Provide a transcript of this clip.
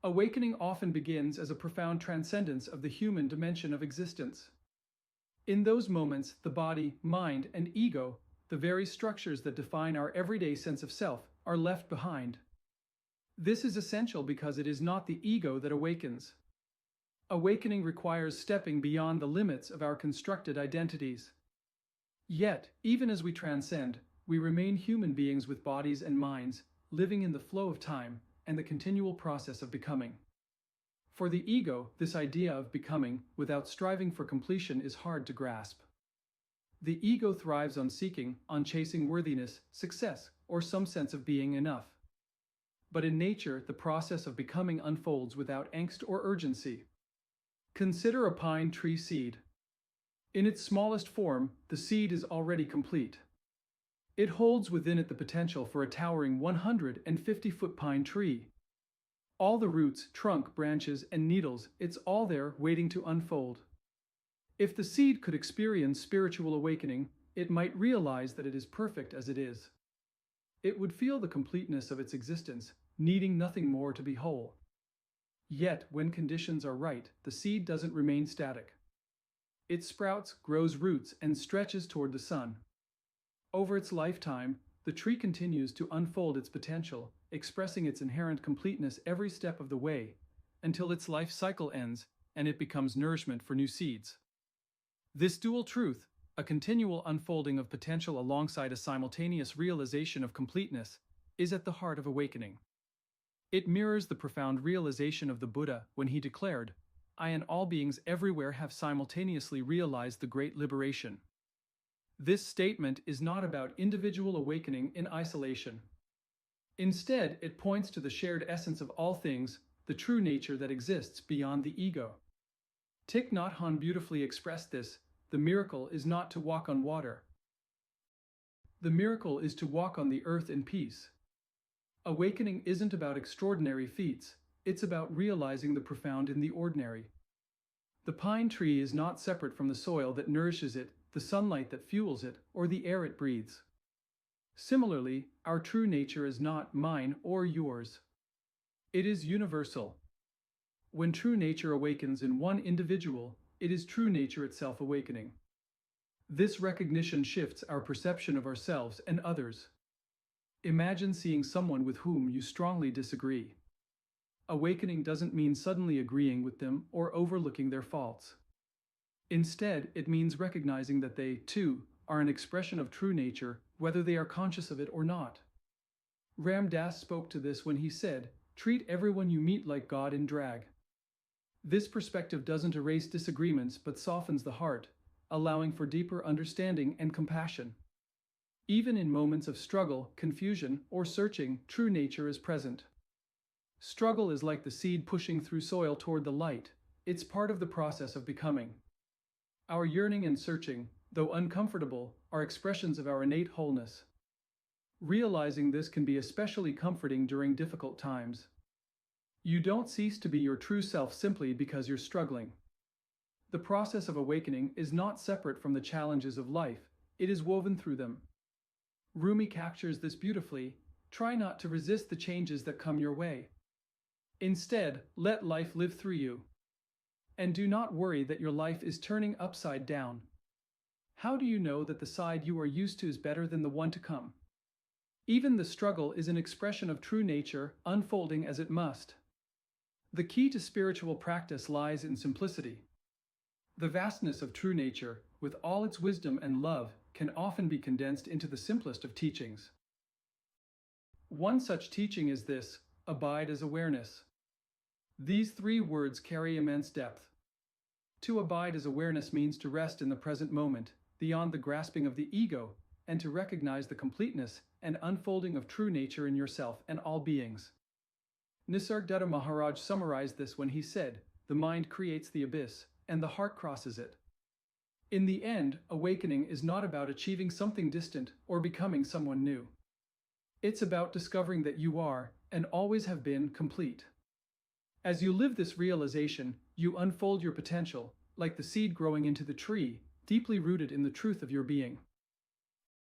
Awakening often begins as a profound transcendence of the human dimension of existence. In those moments, the body, mind, and ego, the very structures that define our everyday sense of self, are left behind. This is essential because it is not the ego that awakens. Awakening requires stepping beyond the limits of our constructed identities. Yet, even as we transcend, we remain human beings with bodies and minds, living in the flow of time and the continual process of becoming. For the ego, this idea of becoming, without striving for completion, is hard to grasp. The ego thrives on seeking, on chasing worthiness, success, or some sense of being enough. But in nature, the process of becoming unfolds without angst or urgency. Consider a pine tree seed. In its smallest form, the seed is already complete. It holds within it the potential for a towering 150-foot pine tree. All the roots, trunk, branches, and needles, it's all there waiting to unfold. If the seed could experience spiritual awakening, it might realize that it is perfect as it is. It would feel the completeness of its existence, needing nothing more to be whole. Yet, when conditions are right, the seed doesn't remain static. It sprouts, grows roots, and stretches toward the sun. Over its lifetime, the tree continues to unfold its potential, expressing its inherent completeness every step of the way, until its life cycle ends and it becomes nourishment for new seeds. This dual truth, a continual unfolding of potential alongside a simultaneous realization of completeness, is at the heart of awakening. It mirrors the profound realization of the Buddha when he declared, "I and all beings everywhere have simultaneously realized the great liberation." This statement is not about individual awakening in isolation. Instead, it points to the shared essence of all things, the true nature that exists beyond the ego. Thich Nhat Hanh beautifully expressed this: the miracle is not to walk on water. The miracle is to walk on the earth in peace. Awakening isn't about extraordinary feats, it's about realizing the profound in the ordinary. The pine tree is not separate from the soil that nourishes it, the sunlight that fuels it, or the air it breathes. Similarly, our true nature is not mine or yours. It is universal. When true nature awakens in one individual, it is true nature itself awakening. This recognition shifts our perception of ourselves and others. Imagine seeing someone with whom you strongly disagree. Awakening doesn't mean suddenly agreeing with them or overlooking their faults. Instead, it means recognizing that they, too, are an expression of true nature, whether they are conscious of it or not. Ram Dass spoke to this when he said, "Treat everyone you meet like God in drag." This perspective doesn't erase disagreements but softens the heart, allowing for deeper understanding and compassion. Even in moments of struggle, confusion, or searching, true nature is present. Struggle is like the seed pushing through soil toward the light. It's part of the process of becoming. Our yearning and searching, though uncomfortable, are expressions of our innate wholeness. Realizing this can be especially comforting during difficult times. You don't cease to be your true self simply because you're struggling. The process of awakening is not separate from the challenges of life, it is woven through them. Rumi captures this beautifully: try not to resist the changes that come your way. Instead, let life live through you. And do not worry that your life is turning upside down. How do you know that the side you are used to is better than the one to come? Even the struggle is an expression of true nature, unfolding as it must. The key to spiritual practice lies in simplicity. The vastness of true nature, with all its wisdom and love, can often be condensed into the simplest of teachings. One such teaching is this: abide as awareness. These three words carry immense depth. To abide as awareness means to rest in the present moment, beyond the grasping of the ego, and to recognize the completeness and unfolding of true nature in yourself and all beings. Nisargadatta Maharaj summarized this when he said, "The mind creates the abyss, and the heart crosses it." In the end, awakening is not about achieving something distant or becoming someone new. It's about discovering that you are, and always have been, complete. As you live this realization, you unfold your potential, like the seed growing into the tree, deeply rooted in the truth of your being.